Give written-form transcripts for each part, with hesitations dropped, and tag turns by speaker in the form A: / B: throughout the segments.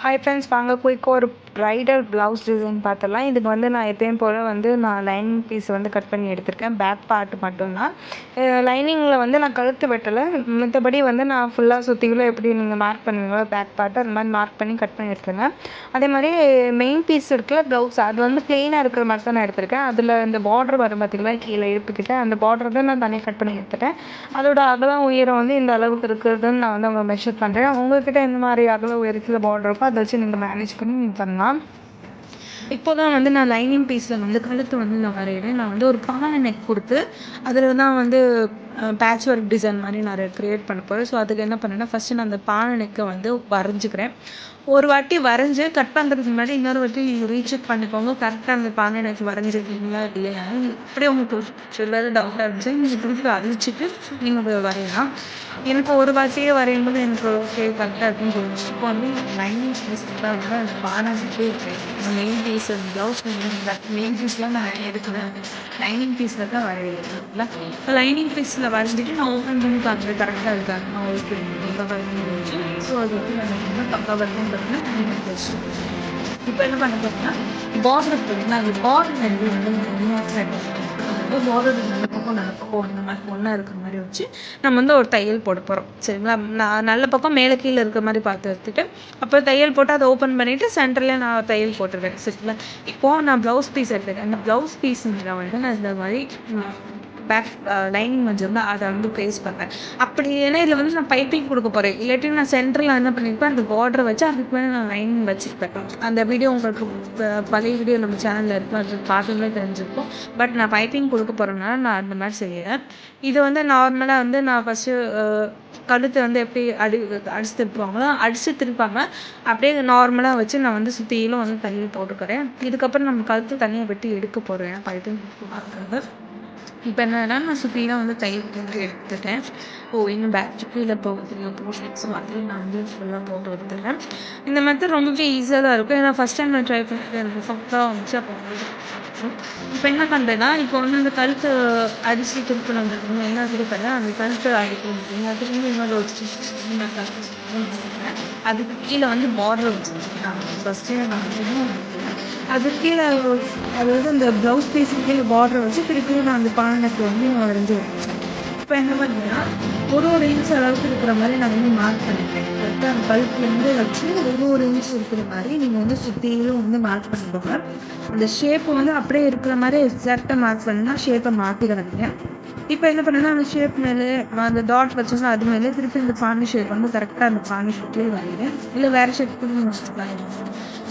A: Hi friends, வாங்க குயிக்காக ஒரு ப்ரைடல் ப்ளவுஸ் டிசைன் பார்த்துடலாம். இதுக்கு வந்து நான் எப்பயும் போல் வந்து நான் லைனிங் பீஸ் வந்து கட் பண்ணி எடுத்திருக்கேன். பேக் பார்ட் மட்டும்தான். லைனிங்கில் வந்து நான் கழுத்து வெட்டலை. மற்றபடி வந்து நான் ஃபுல்லாக சுற்றிலும் எப்படி நீங்கள் மார்க் பண்ணுவீங்களோ பேக் பார்ட்டு அந்த மாதிரி மார்க் பண்ணி கட் பண்ணி எடுத்துருங்க. அதே மாதிரி மெயின் பீஸ் இருக்குல்ல ப்ளவுஸ், அது வந்து ப்ளெயினாக இருக்கிற மாதிரி தான் நான் எடுத்திருக்கேன். அதில் இந்த பார்டர் வரும் பார்த்திங்களா, கீழே இழுப்புக்கிட்டு அந்த பார்டர் தான் நான் தனியாக கட் பண்ணி எடுத்துட்டேன். அதோட அகலம் உயரம் வந்து இந்த அளவுக்கு இருக்கிறதுன்னு நான் வந்து அவங்க மெஷர் பண்ணுறேன். உங்கள்கிட்ட இந்த மாதிரி அகல உயரத்தில் பார்டர் இருக்கோ அதை வச்சு நீங்கள் மேனேஜ் பண்ணி நீங்கள் பண்ணலாம். இப்போ தான் வந்து நான் லைனிங் பீஸில் வந்து கழுத்து வந்து நான் வரைகிறேன். நான் வந்து ஒரு பானை நெக் கொடுத்து அதில் தான் வந்து பேட்ச் ஒர்க் டிசைன் மாதிரி நான் க்ரியேட் பண்ண போகிறேன். ஸோ அதுக்கு என்ன பண்ணேன்னா, ஃபஸ்ட்டு நான் அந்த பானை நெக்கை வந்து வரைஞ்சிக்கிறேன். ஒரு வாட்டி வரைஞ்சி கட் பண்ணுறதுக்கு முன்னாடி இன்னொரு வாட்டி ரீசெக் பண்ணிக்கோங்க, கரெக்டாக அந்த பானை நெக் வரைஞ்சிருக்கீங்களா இல்லையா. அப்படியே உங்களுக்கு ஏதாவது டவுட்டாக இருந்துச்சு நீங்கள் திருப்பி அழிச்சிட்டு நீங்கள் வரையலாம். எனக்கு ஒரு வாட்டியே வரையும்போது எனக்கு ஓகே கரெக்டாக இருக்குன்னு தோணுச்சு. இப்போ வந்து லைனிங் பீஸ் தான் வந்து அந்த பானை நெக்கே இருக்குது. மெயின் பீஸ் ப்ளவுஸ் மெயின் பீஸ்லாம் நான் எடுக்கிறேன். லைனிங் பீஸில் தான் வரையில. இப்போ லைனிங் பீஸில் வரைஞ்சிட்டு நான் ஓப்பன் பண்ணி பார்க்குறேன் கரெக்டாக இருக்காங்க. நான் ஓகே வரைஞ்சி. ஸோ அது வந்து நான் ரொம்ப பக்கம் வரணுன்றதுனா இப்போ என்ன பண்ண போகிறேன்னா, பார்டர் பார்த்தீங்கன்னா அந்த பார்டர் வந்து பார்டர் நல்ல பக்கம் இந்த மாதிரி ஒன்றா இருக்கிற மாதிரி வச்சு நம்ம வந்து ஒரு தையல் போட போகிறோம். சரிங்களா, நான் நல்ல பக்கம் மேலே கீழே இருக்கிற மாதிரி பார்த்து எடுத்துட்டு அப்புறம் தையல் போட்டு அதை ஓப்பன் பண்ணிவிட்டு சென்டர்லேயே நான் தையல் போட்டுருவேன். சரிங்களா, இப்போது நான் ப்ளவுஸ் பீஸ் எடுத்துருக்கேன். அந்த ப்ளவுஸ் பீஸ் வந்து நான் இந்த மாதிரி பேக் லைனிங் வச்சுருந்தா அதை வந்து பேஸ்ட் பண்ணுறேன். அப்படி ஏன்னா இதில் வந்து நான் பைப்பிங் கொடுக்க போகிறேன். இல்லாட்டி நான் சென்டரில் என்ன பண்ணியிருப்பேன், அந்த பார்டரை வச்சு அதுக்கு மேலே நான் லைனிங் வச்சுருப்பேன். அந்த வீடியோ உங்களுக்கு பழைய வீடியோ நம்ம சேனலில் இருக்கும், அது பார்த்துங்களே தெரிஞ்சிருக்கும். பட் நான் பைப்பிங் கொடுக்க போகிறதுனால நான் அந்த மாதிரி செய்கிறேன். இது வந்து நார்மலாக வந்து நான் ஃபஸ்ட்டு கழுத்தை வந்து எப்படி அடிச்சு திருப்புவாங்களோ அடித்து திருப்பாங்க அப்படியே நார்மலாக வச்சு நான் வந்து சுற்றிலும் வந்து தையல் போட்டுக்கிறேன். இதுக்கப்புறம் நம்ம கழுத்து தனியாக வெட்டி எடுக்க போகிறேன் பைப்பிங் பார்க்குறது. இப்போ என்னன்னா நான் சுற்றிலாம் வந்து தையல் போட்டு எடுத்துட்டேன். இன்னும் பேக் கீழே போகிறதுக்கு போர்ஷன்ஸ் மாதிரி நான் வந்து ஃபுல்லாக போட்டு எடுத்துட்டேன். இந்த மெத்தட் ரொம்பவே ஈஸியாக தான் இருக்கும். ஏன்னா ஃபஸ்ட் டைம் நான் ட்ரை பண்ணிட்டு எனக்கு சாஃப்டாக வந்துச்சு. அப்போ இப்போ என்ன பண்ணுறேன்னா, இப்போ வந்து அந்த கழுத்து அரிசி திருப்பணும் என்ன திருப்பேன் அந்த கழுத்து அடிக்கணும் அதுக்கு இன்னொரு ஒரு அதுக்கு கீழே வந்து பார்டர் வச்சுருக்கேன். ஃபஸ்ட்டு நான் அது கீழே அதாவது அந்த ப்ளவுஸ் பீஸுக்கு கீழே பார்டர் வச்சு திருப்பியும் நான் அந்த பானைக்கு வந்து வரைஞ்சி வச்சேன். இப்போ என்ன பண்ணுறேன்னா, ஒரு இன்ச் அளவுக்கு இருக்கிற மாதிரி நான் வந்து மார்க் பண்ணிக்கிறேன். கரெக்டாக அந்த கழுத்துலேருந்து வச்சு ஒரு இன்ச் இருக்கிற மாதிரி நீங்கள் வந்து சுற்றிலும் வந்து மார்க் பண்ணிக்கோங்க. அந்த ஷேப்பு வந்து அப்படியே இருக்கிற மாதிரி எக்ஸாக்டாக மார்க் பண்ணினா ஷேப்பை மாற்றிடுறாங்க. இப்போ என்ன பண்ணுன்னா, அந்த ஷேப் மேலே அந்த டாட் வச்சோம்னா அது மேலே திருப்பி இந்த பானை ஷேப் வந்து கரெக்டாக அந்த பானை ஷேப்லேயே வரைகிறேன். இல்லை வேறு ஷேப் கூட வச்சுக்கலாம்.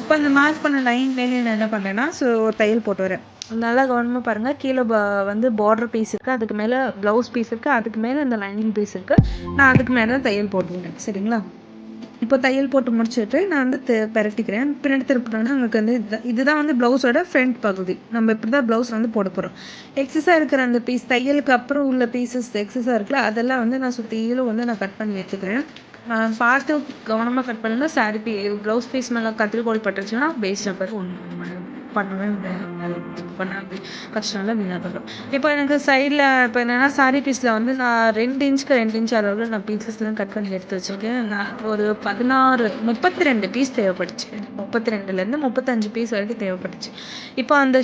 A: இப்போ அந்த மார்க் பண்ண லைன் மேலே நான் என்ன பண்ணுறேன்னா, ஒரு தையல் போட்டு வரேன். நல்லா கவனமாக பாருங்கள். கீழே வந்து பார்டர் பீஸ் இருக்குது, அதுக்கு மேலே ப்ளவுஸ் பீஸ் இருக்குது, அதுக்கு மேலே இந்த லைனிங் பீஸ் இருக்குது. நான் அதுக்கு மேலே தான் தையல் போட்டுவிட்டேன். சரிங்களா, இப்போ தையல் போட்டு முடிச்சுட்டு நான் வந்து பெரட்டிக்கிறேன். பின்னாடி திருப்பிட்டோன்னா நமக்கு வந்து இதுதான் வந்து ப்ளவுஸோட ஃப்ரண்ட் பகுதி. நம்ம இப்படி தான் ப்ளவுஸ் வந்து போட போகிறோம். எக்ஸஸாக இருக்கிற அந்த பீஸ் தையலுக்கு அப்புறம் உள்ள பீசஸ் எக்ஸஸாக இருக்குல்ல, அதெல்லாம் வந்து நான் சுற்றிலும் வந்து நான் கட் பண்ணி வச்சுக்கிறேன். பார்த்து கவனமாக கட் பண்ணலாம். சாரி ப்ளவுஸ் பீஸ் மேலே கத்திரிக்கோள் பட்டுருச்சுன்னா பேஸ் நம்பர் ஒன்று பண்ணவே பண்ண கஷ்டம்ல வீணாக பண்ணுறோம். இப்போ எனக்கு சைடில் இப்போ என்னென்னா சாரி பீஸில் வந்து நான் 2 இன்ச்சுக்கு 2 இன்ச் அளவில் நான் பீசஸ்லாம் கட் பண்ணி எடுத்து வச்சுருக்கேன். நான் ஒரு 32 பீஸ் தேவைப்பட்டுச்சு. 32லேருந்து 35 பீஸ் வரைக்கும் தேவைப்பட்டுச்சு. இப்போ அந்த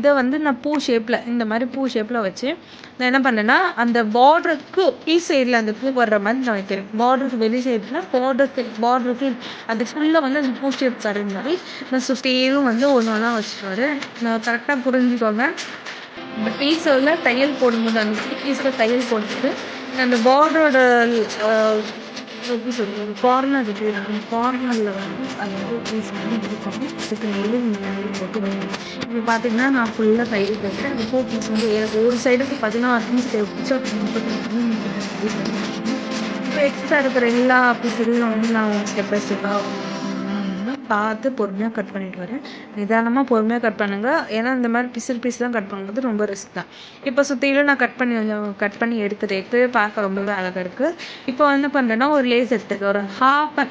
A: இதை வந்து நான் பூ ஷேப்பில் இந்த மாதிரி பூ ஷேப்பில் வச்சு நான் என்ன பண்ணேன்னா, அந்த பார்டருக்கு பீஸ் சைடில் அந்த பூ வர்ற மாதிரி நான் வைக்கிறேன். பார்டருக்கு வெளி சைடுனா பார்டருக்கு அந்த ஃபுல்லாக வந்து அந்த பூ ஷேப் வர மாதிரி நான் சுற்றியும் வந்து ஒன்றா வச்சுட்டு வரேன். நான் கரெக்டாக புரிஞ்சுக்கோங்க. இந்த பீஸில் தையல் போடும்போது அந்த பீஸில் தையல் போட்டுட்டு அந்த பார்டரோட எப்படி சொல்கிறது கார்னர் கார்னரில் வந்து அந்த பீஸ் வந்து இருக்கும். அதுக்கு மேலே போட்டு வரணும். இப்போ பார்த்தீங்கன்னா நான் ஃபுல்லாக தையல் போட்டு அந்த பூ பீஸ் வந்து ஒரு சைடுக்கு 16 பீஸ் தேவைப்பட்டு இப்போ எக்ஸ்ட்ரா இருக்கிற எல்லா பீஸையும் வந்து நான் ஸ்டெப் பை ஸ்டெப்பாக பார்த்து பொறுமையாக கட் பண்ணிட்டு வரேன். நிதானமாக பொறுமையாக கட் பண்ணுங்க. ஏன்னா இந்த மாதிரி பீஸ் தான் கட் பண்ணுறது ரொம்ப ரிஸ்க் தான். இப்போ சுற்றிலும் நான் கட் பண்ணி எடுத்துட்டேன். இப்போவே பார்க்க ரொம்பவே அழகாக இருக்குது. இப்போ என்ன பண்ணுறேன்னா ஒரு லேஸ் எடுத்துக்க ஒரு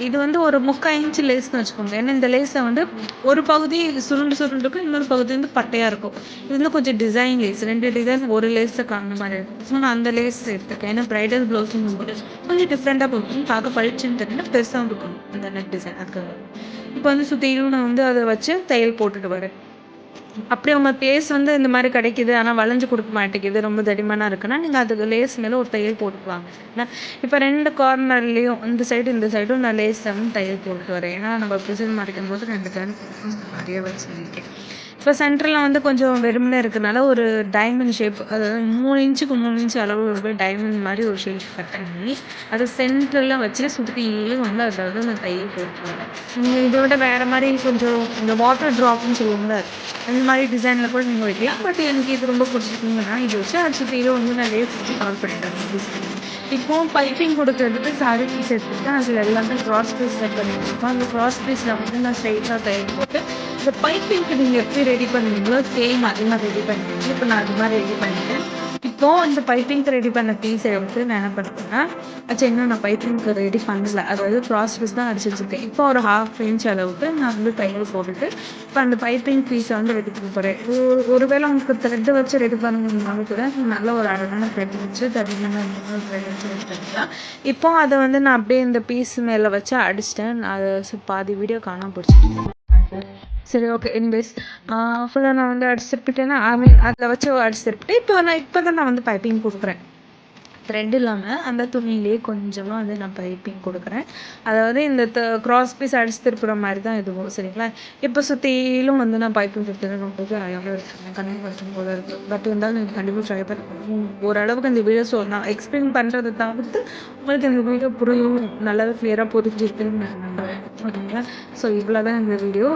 A: இது வந்து ஒரு 3/4 இன்ச் லேஸ்னு வச்சுக்கோங்க. ஏன்னா இந்த லேஸில் வந்து ஒரு பகுதி சுருண்டு இருக்கும், இன்னொரு பகுதி வந்து பட்டையாக இருக்கும். இது வந்து கொஞ்சம் டிசைன் லேஸ், 2 டிசைன் ஒரு லேஸில் காணுற மாதிரி இருக்கும். ஸோ நான் அந்த லேஸ் எடுத்துருக்கேன். ஏன்னா ப்ரைடல் ப்ளவுஸும் கொஞ்சம் டிஃப்ரெண்ட்டாக போகும், பார்க்க பளிச்சுன்னு தெரியல, பெருசாக இருக்கும் அந்த நெட் டிசைன். அதுக்காக இப்போ வந்து சுற்றிலும் நான் வந்து அதை வச்சு தையல் போட்டுட்டு வரேன். அப்படி உங்க பேஸ் வந்து இந்த மாதிரி கிடைக்குது, ஆனால் வளைஞ்சு கொடுக்க மாட்டேங்குது, ரொம்ப தடிமனாக இருக்குன்னா நீங்கள் அதுக்கு லேஸ் மேலே ஒரு தையல் போட்டுக்குவாங்க. ஏன்னா இப்போ 2 கார்னர்லேயும் இந்த சைடும் நான் லேஸ் வந்து தையல் போட்டு வரேன். ஏன்னா நம்ம பிசில் மறைக்கும் போது 2 டைம் நிறைய வச்சுருக்கேன். இப்போ சென்டரில் வந்து கொஞ்சம் வெறுமனே இருக்கனால ஒரு டைமண்ட் ஷேப், அதாவது 3 இன்ச்சுக்கு 3 இன்ச்சு அளவு டைமண்ட் மாதிரி ஒரு ஷேப் கட் பண்ணி அதை சென்டரில் வச்சு சுற்றிலும் வந்து அதாவது நான் தையல் போட்டுருவேன். நீங்கள் இதை விட வேறு மாதிரி கொஞ்சம் இந்த வாட்டர் ட்ராப்னு சொல்லுவாங்கள்ல, அந்த மாதிரி டிசைனில் கூட நீங்கள் வைக்கலாம். பட் எனக்கு இது ரொம்ப பிடிச்சிருக்குங்கன்னா இது வச்சு அது சுற்றிலும் வந்து நான் லேஸ் வச்சு கவர் பண்ணிட்டேன். இப்போ பைப்பிங் கொடுக்கறதுக்கு சாரி பீஸ் எடுத்துக்கிட்டேன். அதில் எல்லாமே க்ராஸ் பீஸ் செட் பண்ணியிருக்கோம். அந்த க்ராஸ் பீஸில் வந்து நான் ஸ்ட்ரைட்டாக தையல் போட்டு இந்த பைப்பிங்க்கு நீங்கள் எப்படி ரெடி பண்ணுவீங்களோ சேம் அதே மாதிரி ரெடி பண்ணிடுங்க. இப்போ நான் அது மாதிரி ரெடி பண்ணிட்டேன். இப்போ இந்த பைப்பிங்க்கு ரெடி பண்ண பீஸை எடுத்து நான் என்ன பண்ணுறேன்னா, இன்னும் நான் பைப்பிங்க்கு ரெடி பண்ணல, அதாவது க்ராஸ் பீஸ் தான் அடிச்சு வச்சுருக்கேன். இப்போ ஒரு 1/2 இன்ச் அளவுக்கு நான் வந்து தையல் போட்டுட்டு இப்போ அந்த பைப்பிங் பீஸை வந்து ரெடி பண்ண போகிறேன். ஒருவேளை உங்களுக்கு த்ரெட்டு வச்சு ரெடி பண்ணணும்னாலும் கூட நல்ல ஒரு அழகான த்ரெட் வச்சு தடிமனான த்ரெட் வச்சு ரெடி பண்ணிக்கலாம். இப்போ அதை வந்து நான் அப்படியே இந்த பீஸ் மேலே வச்சு அடிச்சிட்டேன். அதை பாதி வீடியோ காணாமல் போச்சு. சரி, ஓகே. எனிவேஸ் ஃபுல்லாக நான் வந்து அடிச்சு திருப்பிட்டேன்னா அதில் வச்சு அடிச்சு திருப்பிட்டு இப்போ தான் நான் வந்து பைப்பிங் கொடுக்குறேன். த்ரெட் இல்லாமல் அந்த துணியிலேயே கொஞ்சமாக வந்து நான் பைப்பிங் கொடுக்குறேன். அதாவது இந்த க்ராஸ் பீஸ் அடிச்சு திருப்புற மாதிரி தான் இதுவும், சரிங்களா? இப்போ சுற்றிலும் வந்து நான் பைப்பிங் கொடுத்துருக்கேன். ரொம்பவே அழகாக இருக்குங்க, கண்டிப்பாக இருக்கும் போல இருக்குது. பட் இருந்தாலும் நீங்கள் கண்டிப்பாக ட்ரை பண்ணி ஓரளவுக்கு இந்த வீடியோஸ் நான் எக்ஸ்பிளைன் பண்ணுறதை தவிர்த்து உங்களுக்கு இந்த வீடியோ புரியும், நல்லாவே கிளியராக புரிஞ்சிருக்குன்னு நான் நம்புறேன், ஓகேங்களா? ஸோ இவ்வளோ தான் இந்த வீடியோ.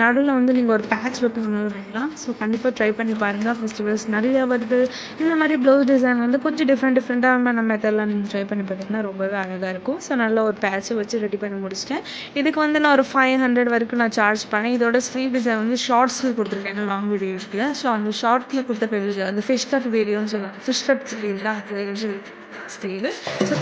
A: நடுவில் வந்து நீங்கள் ஒரு பேட்ச் ஒர்க் பண்ணலாம். ஸோ கண்டிப்பாக ட்ரை பண்ணி பாருங்கள். ஃபெஸ்டிவல்ஸ் நிறையா வருது. இந்த மாதிரி ப்ளவுஸ் டிசைன் வந்து கொஞ்சம் டிஃப்ரெண்ட்டாக நம்ம மெத்தட்லாம் நீங்கள் ட்ரை பண்ணி பார்த்தீங்கன்னா ரொம்பவே அழகாக இருக்கும். ஸோ நல்ல ஒரு பேட்சை வச்சு ரெடி பண்ணி முடிச்சிட்டேன். இதுக்கு வந்து நான் ஒரு 500 வரைக்கும் நான் சார்ஜ் பண்ணேன். இதோட ஸ்லீவ் டிசைன் வந்து ஷார்ட்ஸில் கொடுத்துருக்கேன், லாங் வீடியோ இருக்குல்ல. ஸோ அந்த ஷார்ட்டில் கொடுத்த வீடியோ அந்த ஃபிஷ் கட் வீடியோன்னு சொல்லுவாங்க, ஃபிஷ் கட் ஸ்லீவ் தான் ஸ்லீவ். ஸோ